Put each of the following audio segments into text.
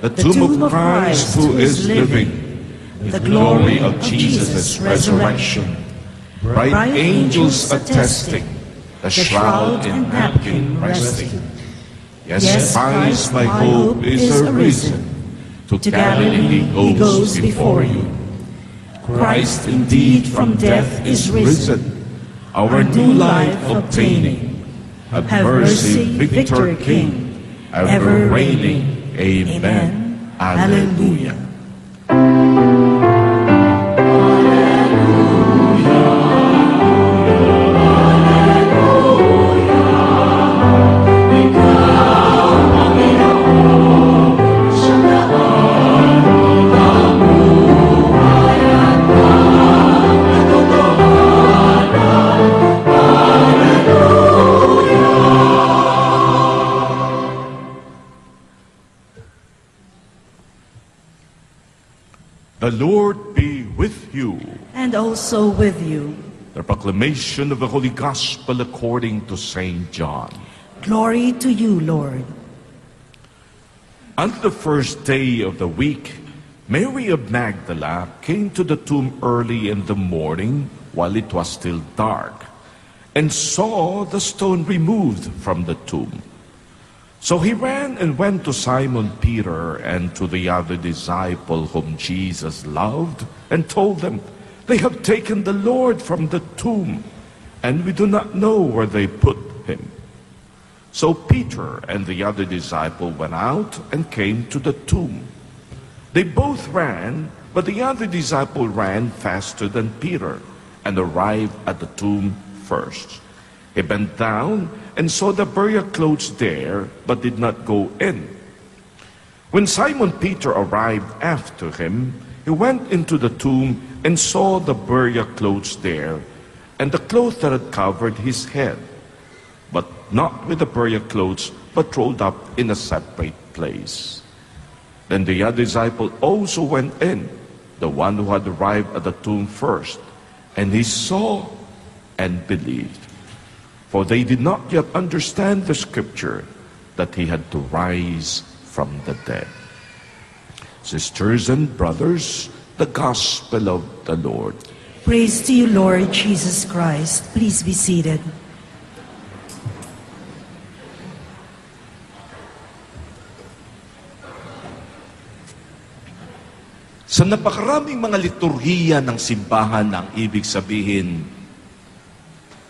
the tomb of Christ who is living, the glory of Jesus' resurrection, bright angels attesting, the shroud and napkin resting. Yes, Christ, my hope is arisen. To Galilee he goes before you. Christ indeed from death is risen, our new life obtaining. Have mercy, Victor King, ever reigning. Amen. Alleluia. The Lord be with you. And also with you. The proclamation of the Holy Gospel according to St. John. Glory to you, Lord. On the first day of the week, Mary of Magdala came to the tomb early in the morning while it was still dark, and saw the stone removed from the tomb. So he ran and went to Simon Peter and to the other disciple whom Jesus loved, and told them, "They have taken the Lord from the tomb, and we do not know where they put him." So Peter and the other disciple went out and came to the tomb. They both ran, but the other disciple ran faster than Peter and arrived at the tomb first. He bent down and saw the burial clothes there, but did not go in. When Simon Peter arrived after him, he went into the tomb and saw the burial clothes there, and the cloth that had covered his head, but not with the burial clothes, but rolled up in a separate place. Then the other disciple also went in, the one who had arrived at the tomb first, and he saw and believed. For they did not yet understand the scripture that he had to rise from the dead. Sisters and brothers, the gospel of the Lord. Praise to you, Lord Jesus Christ. Please be seated. Sa napakaraming mga liturhiya ng simbahan, ang ibig sabihin,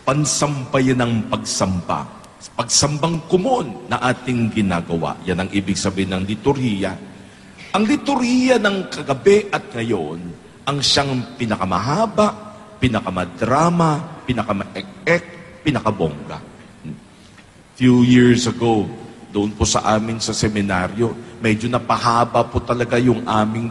pansampayan ng pagsampa. Pagsambang kumon na ating ginagawa. Yan ang ibig sabihin ng liturhiya. Ang liturhiya ng kagabi at ngayon, ang siyang pinakamahaba, pinakamadrama, pinakamaek-ek, pinakabongga. Few years ago, doon po sa amin sa seminaryo, medyo napahaba po talaga yung aming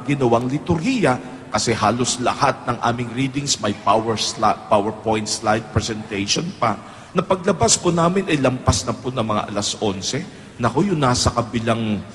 ginawang liturhiya. Kasi halos lahat ng aming readings may PowerPoint slide presentation pa. Na paglabas po namin ay lampas na po ng mga alas 11. Naku, yung nasa kabilang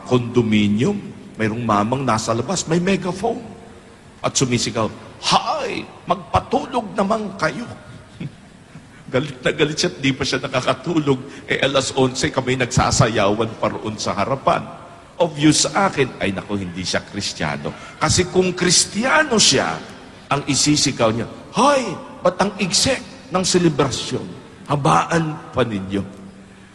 condominium, mayroong mamang nasa labas, may megaphone. At sumisigaw, "Hay, magpatulog naman kayo." Galit na galit siya, di pa siya nakakatulog. Alas 11 kami nagsasayawan pa roon sa harapan. Obvious sa akin, ay naku, hindi siya Kristiyano. Kasi kung Kristiyano siya, ang isisigaw niya, "Hoy, ba't ang igsek ng selebrasyon? Habaan pa ninyo."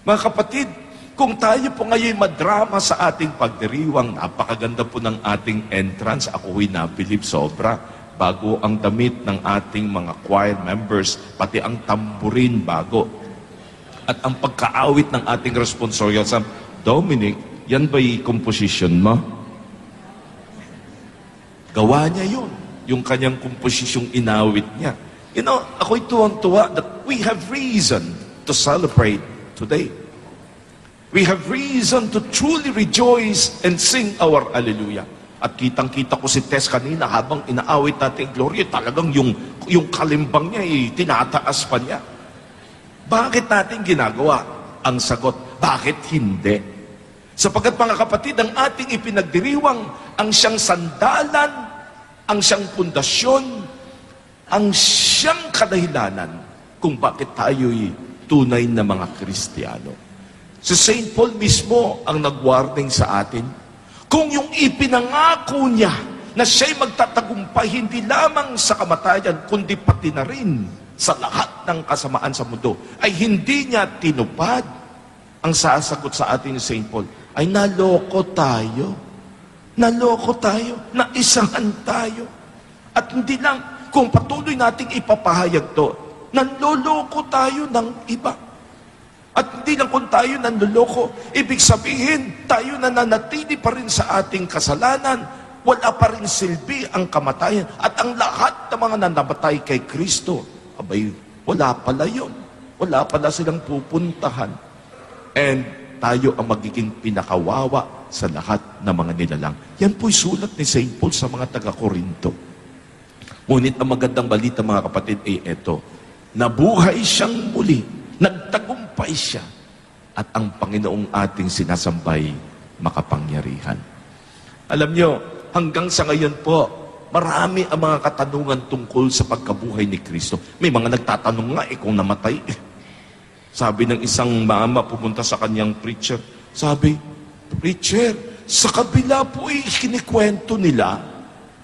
Mga kapatid, kung tayo po ngayon madrama sa ating pagdiriwang, napakaganda po ng ating entrance. Ako'y nabilib sobra. Bago ang damit ng ating mga choir members, pati ang tamburin bago. At ang pagkaawit ng ating responsorial sa Dominic, yan ba'y composition mo? Gawa niya yun. Yung kanyang komposisyong inawit niya. You know, ako'y tuwang-tuwa that we have reason to celebrate today. We have reason to truly rejoice and sing our Alleluia. At kitang-kita ko si Tess kanina habang inaawit natin Gloria, talagang yung kalimbang niya, tinataas pa niya. Bakit natin ginagawa? Ang sagot, bakit hindi? Sapagkat mga kapatid, ang ating ipinagdiriwang, ang siyang sandalan, ang siyang pundasyon, ang siyang kadahilanan kung bakit tayo'y tunay na mga Kristiyano. Si St. Paul mismo ang nag-warning sa atin. Kung yung ipinangako niya na siya'y magtatagumpay hindi lamang sa kamatayan, kundi pati na rin sa lahat ng kasamaan sa mundo, ay hindi niya tinupad, ang sasagot sa atin ni St. Paul ay naloko tayo. Naloko tayo. Naisahan tayo. At hindi lang, kung patuloy nating ipapahayag to, nanloloko tayo ng iba. At hindi lang kung tayo nanloloko, ibig sabihin, tayo nananatili pa rin sa ating kasalanan, wala pa rin silbi ang kamatayan, at ang lahat ng mga nanamatay kay Kristo, abay, wala pala yun. Wala pala silang pupuntahan. And tayo ang magiging pinakawawa sa lahat ng mga nilalang. Yan po'y sulat ni St. Paul sa mga taga-Korinto. Ngunit ang magandang balita, mga kapatid, ay eto. Nabuhay siyang muli. Nagtagumpay siya. At ang Panginoong ating sinasambay, makapangyarihan. Alam nyo, hanggang sa ngayon po, marami ang mga katanungan tungkol sa pagkabuhay ni Kristo. May mga nagtatanong nga kung namatay. Sabi ng isang mama, pumunta sa kanyang preacher. Sabi, preacher, sa kabila po kinikwento nila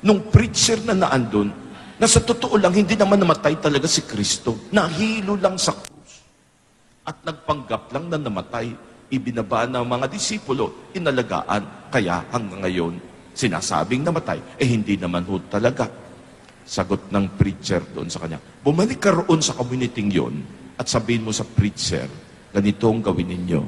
nung preacher na naandun, na sa totoo lang, hindi naman namatay talaga si Kristo. Nahilo lang sa krus. At nagpanggap lang na namatay. Ibinaba ng mga disipulo, inalagaan. Kaya hanggang ngayon, sinasabing namatay, hindi naman ho talaga. Sagot ng preacher doon sa kanya, bumalik ka roon sa community yon at sabihin mo sa preacher, ganito ang gawin ninyo.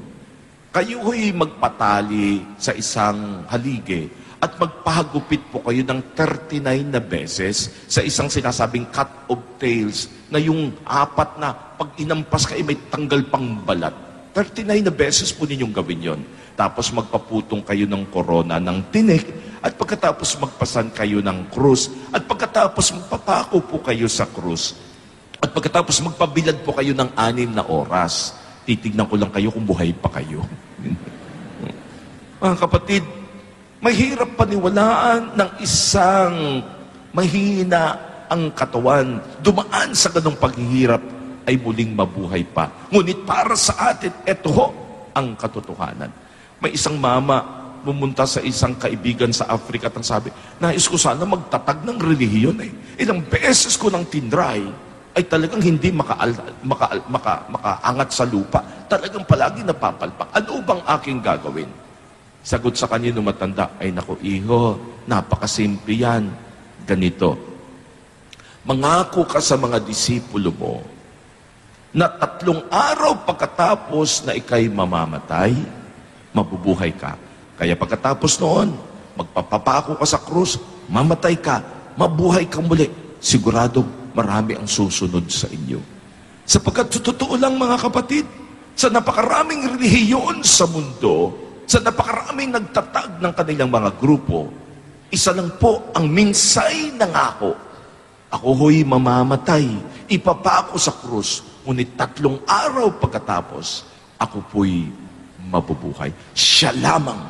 Kayo ho'y magpatali sa isang haligi at magpahagupit po kayo ng 39 na beses sa isang sinasabing cut of tails na yung apat na pag inampas kayo may tanggal pang balat. 39 na beses po ninyong gawin yon. Tapos magpaputong kayo ng korona ng tinik at pagkatapos magpasan kayo ng krus at pagkatapos magpapako po kayo sa krus at pagkatapos magpabilad po kayo ng 6 na oras. Titignan ko lang kayo kung buhay pa kayo. Mga kapatid, mahirap paniwalaan ng isang mahina ang katawan. Dumaan sa ganong paghihirap ay muling mabuhay pa. Ngunit para sa atin, eto ho ang katotohanan. May isang mama pumunta sa isang kaibigan sa Africa at ang sabi, nais ko sana magtatag ng relihiyon Ilang beses ko nang tinry ay talagang hindi makaangat sa lupa. Talagang palagi napapalpak. Ano bang aking gagawin? Sagot sa kanya nung matanda, ay naku iho, napakasimple yan. Ganito, mangako ka sa mga disipulo mo na 3 araw pagkatapos na ikay mamamatay, mabubuhay ka. Kaya pagkatapos noon, magpapapako ka sa krus, mamatay ka, mabuhay ka muli. Siguradong marami ang susunod sa inyo. Sapagkat totoo lang mga kapatid, sa napakaraming relihiyon sa mundo, sa napakaraming nagtatag ng kanilang mga grupo, isa lang po ang minsay ng ako. Ako ho'y mamamatay, ipapako sa krus, ngunit 3 araw pagkatapos, ako po'y mabubuhay. Siya lamang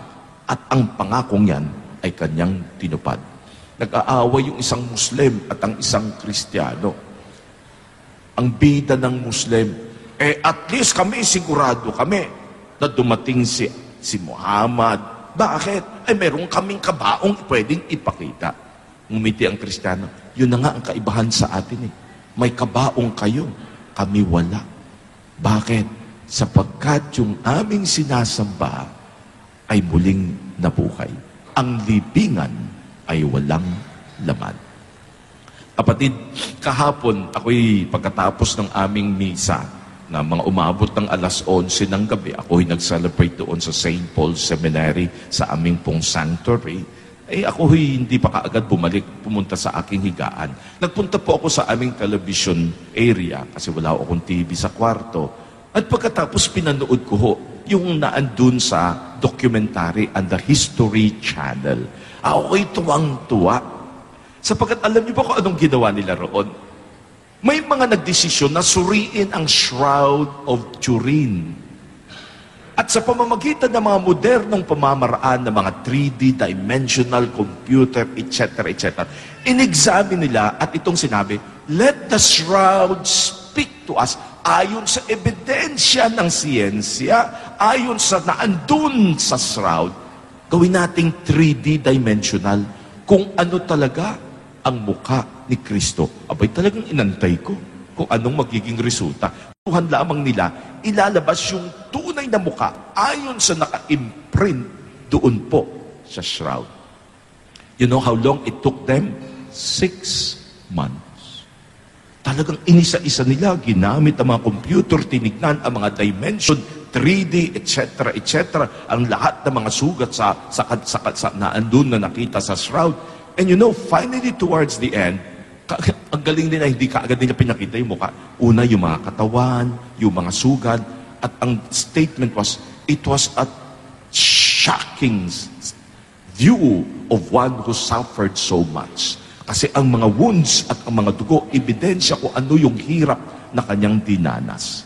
at ang pangakong yan ay kanyang tinupad. Nag-aaway yung isang Muslim at ang isang Kristiyano. Ang bida ng Muslim, at least kami, sigurado kami na dumating si Muhammad. Bakit? Meron kaming kabaong pwedeng ipakita. Ngumiti ang Kristiyano, yun na nga ang kaibahan sa atin May kabaong kayo, kami wala. Bakit? Sapagkat yung aming sinasamba ay muling nabuhay. Ang libingan ay walang laman. Kapatid, kahapon ako'y pagkatapos ng aming misa na mga umabot ng 11:00 ng gabi, ako'y nag-celebrate doon sa St. Paul's Seminary sa aming pong sanctuary. Ako'y hindi pa kaagad pumunta sa aking higaan. Nagpunta po ako sa aming television area kasi wala akong TV sa kwarto. At pagkatapos pinanood ko yung naandun sa documentary and the History Channel. Ako'y tuwang-tuwa. Sapagkat alam niyo ba kung anong ginawa nila roon? May mga nagdesisyon na suriin ang Shroud of Turin. At sa pamamagitan ng mga modernong pamamaraan ng mga 3D, dimensional, computer, etc., etc., in-examine nila at itong sinabi, let the shroud speak to us. ayon sa ebidensya ng siyensya, ayon sa naandun sa shroud, gawin nating 3D dimensional kung ano talaga ang mukha ni Kristo. Abay, talagang inantay ko kung anong magiging resulta. Tuhan lamang nila, ilalabas yung tunay na mukha ayon sa naka-imprint doon po sa shroud. You know how long it took them? 6 months. Talagang inisa-isa nila, ginamit ang mga computer, tinignan ang mga dimension, 3D, etc., etc., ang lahat ng mga sugat sa naandun na nakita sa shroud. And you know, finally towards the end, ang galing nila, hindi kaagad nila pinakita yung mukha. Una, yung mga katawan, yung mga sugat, at ang statement was, it was a shocking view of one who suffered so much. Kasi ang mga wounds at ang mga dugo, ebidensya kung ano yung hirap na kanyang dinanas.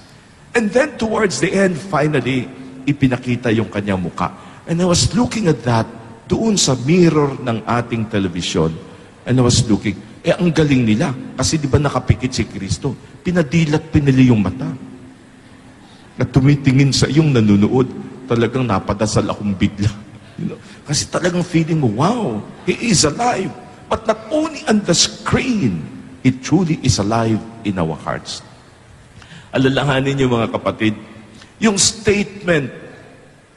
And then towards the end, finally, ipinakita yung kanyang muka. And I was looking at that doon sa mirror ng ating television. And I was looking, ang galing nila. Kasi di ba nakapikit si Kristo? Pinadilat pinili yung mata. Na tumitingin sa iyong nanunood, talagang napadasal akong bigla. You know? Kasi talagang feeling mo, wow, He is alive. But not only on the screen, it truly is alive in our hearts. Alalahanin niyo mga kapatid, yung statement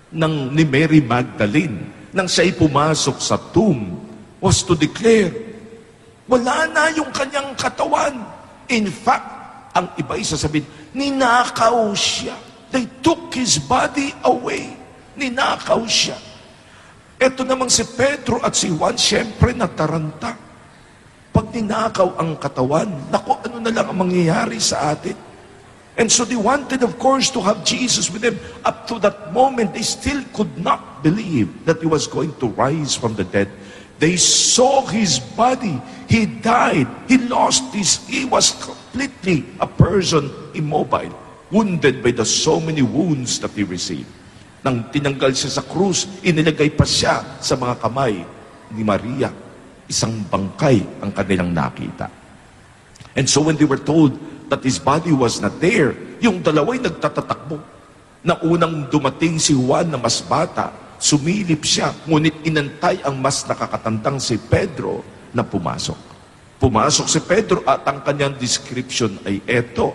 ni Mary Magdalene nang siya'y pumasok sa tomb was to declare, wala na yung kanyang katawan. In fact, ang iba'y sasabihin, ninakaw siya. They took his body away. Ninakaw siya. Ito namang si Pedro at si Juan, siyempre nataranta. Pag ninakaw ang katawan, naku, ano na lang ang mangyayari sa atin? And so they wanted, of course, to have Jesus with them. Up to that moment, they still could not believe that He was going to rise from the dead. They saw His body. He died. He was completely a person immobile, wounded by the so many wounds that He received. Nang tinanggal siya sa krus, inilagay pa siya sa mga kamay ni Maria. Isang bangkay ang kanilang nakita. And so when they were told that his body was not there, yung dalaway nagtatatakbo. Na unang dumating si Juan na mas bata, sumilip siya, ngunit inantay ang mas nakakatandang si Pedro na pumasok. Pumasok si Pedro at ang kanyang description ay eto.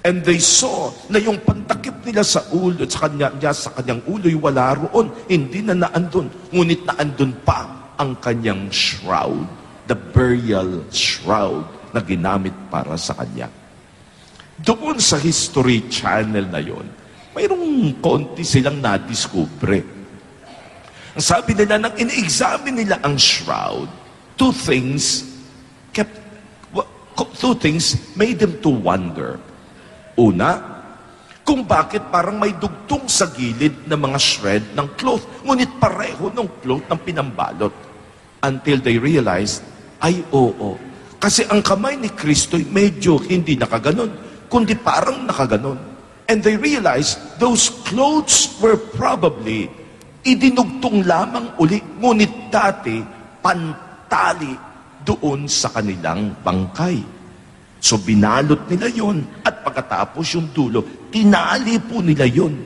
And they saw na yung pantakip nila sa ulo, sa kanyang ulo'y wala roon. Hindi na naandun. Ngunit naandun pa ang kanyang shroud, the burial shroud na ginamit para sa kanya. Doon sa History Channel na yon, mayroong konti silang nadiskubre. Ang sabi nila, nang in-examine nila ang shroud, two things made them to wonder. Una, kung bakit parang may dugtong sa gilid ng mga shred ng cloth, ngunit pareho ng cloth ng pinambalot. Until they realized, ay oo, kasi ang kamay ni Kristo medyo hindi nakaganon, kundi parang nakaganon. And they realized, those clothes were probably idinugtong lamang uli, ngunit dati pantali doon sa kanilang bangkay. So binalot nila yon at pagkatapos yung dulo, tinali po nila yon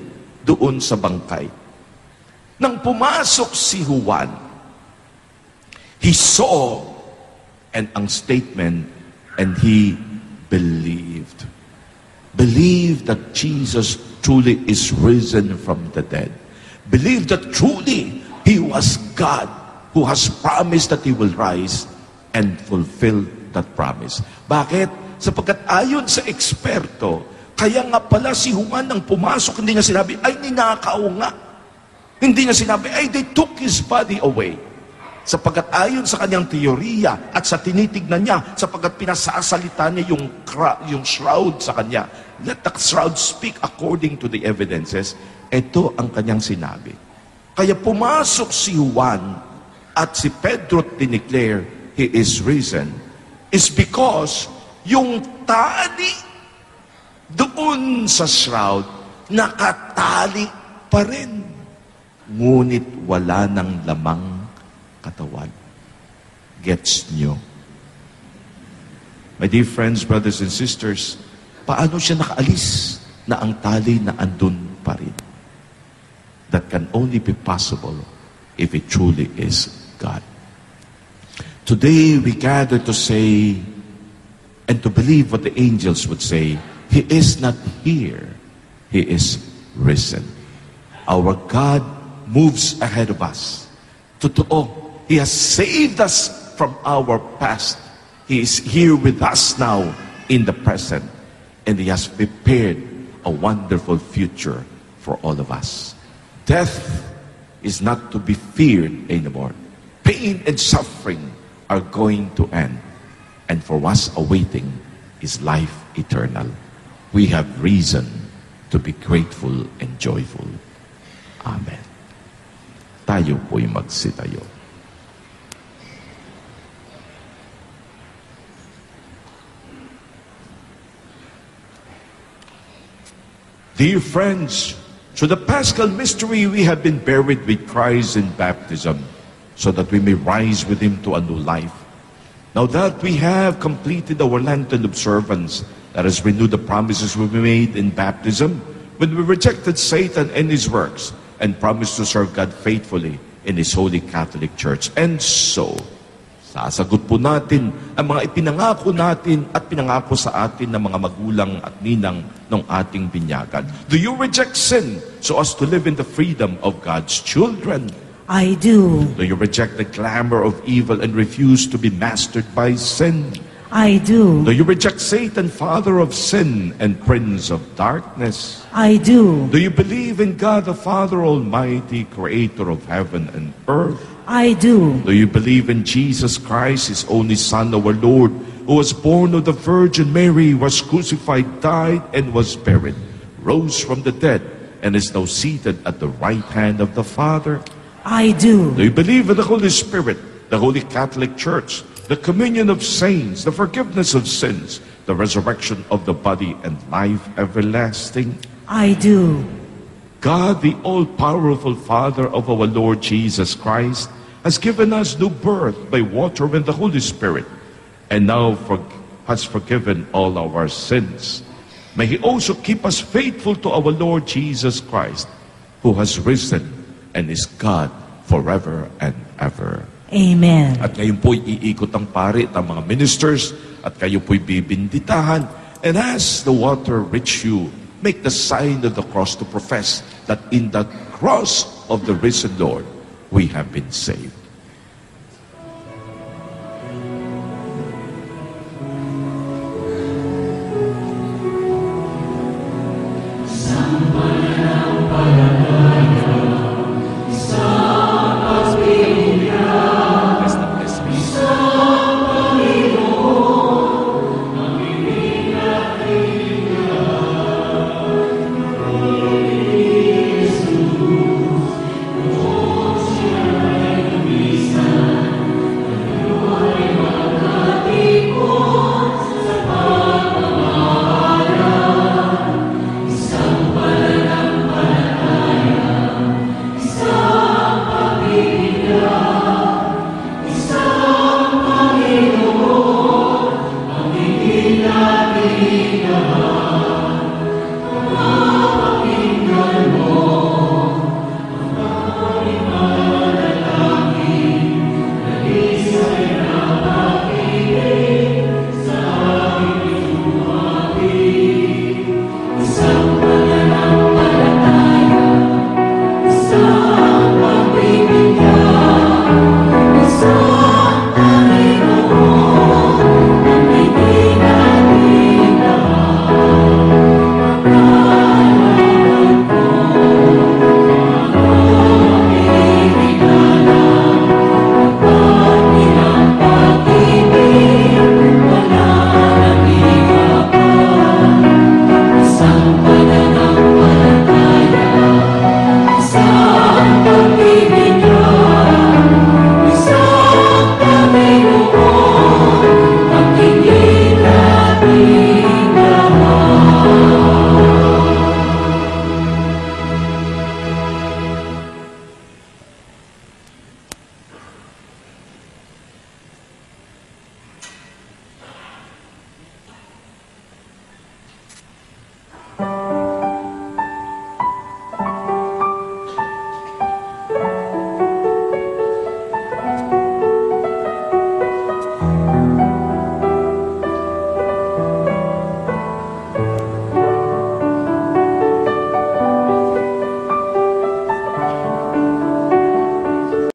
doon sa bangkay. Nang pumasok si Juan, he saw, and ang statement, and he believed. Believed that Jesus truly is risen from the dead. Believed that truly He was God who has promised that He will rise and fulfill that promise. Bakit? Sapagkat ayon sa eksperto, kaya nga pala si Juan nang pumasok, hindi niya sinabi, ay ninakaw nga. Hindi niya sinabi, ay they took his body away. Sapagkat ayon sa kanyang teorya at sa tinitignan niya, sapagkat pinasasalita niya yung shroud sa kanya, let the shroud speak according to the evidences, ito ang kanyang sinabi. Kaya pumasok si Juan at si Pedro dineclare, He is risen, is because yung tali doon sa shroud, nakatali pa rin. Ngunit wala ng lamang katawan. Gets nyo? My dear friends, brothers and sisters, paano siya nakaalis na ang tali na andun pa rin? That can only be possible if it truly is God. Today we gather to say and to believe what the angels would say, He is not here, He is risen. Our God moves ahead of us. Totoo, He has saved us from our past. He is here with us now in the present. And He has prepared a wonderful future for all of us. Death is not to be feared anymore. Pain and suffering are going to end. And for us awaiting is life eternal. We have reason to be grateful and joyful. Amen. Tayo po'y magsitayo. Dear friends, through the Paschal mystery, we have been buried with Christ in baptism, so that we may rise with Him to a new life. Now that we have completed our Lenten observance, let us renew the promises we made in baptism, when we rejected Satan and his works, and promised to serve God faithfully in His Holy Catholic Church. And so, sasagot po natin ang mga ipinangako natin at pinangako sa atin ng mga magulang at ninang ng ating binyagan. Do you reject sin so as to live in the freedom of God's children? I do. Do you reject the glamour of evil and refuse to be mastered by sin? I do. Do you reject Satan, father of sin and prince of darkness? I do. Do you believe in God the Father Almighty, creator of heaven and earth? I do. Do you believe in Jesus Christ, His only Son, our Lord, who was born of the Virgin Mary, was crucified, died, and was buried, rose from the dead, and is now seated at the right hand of the Father? I do. Do you believe in the Holy Spirit, the Holy Catholic Church, the communion of saints, the forgiveness of sins, the resurrection of the body, and life everlasting? I do. God, the all-powerful Father of our Lord Jesus Christ, has given us new birth by water and the Holy Spirit, and now has forgiven all our sins. May He also keep us faithful to our Lord Jesus Christ, who has risen and is God forever and ever. Amen. At ngayon po'y iikot ang pari at ang mga ministers, at kayo po'y bibinditahan, and as the water reach you, make the sign of the cross to profess that in the cross of the risen Lord, we have been saved.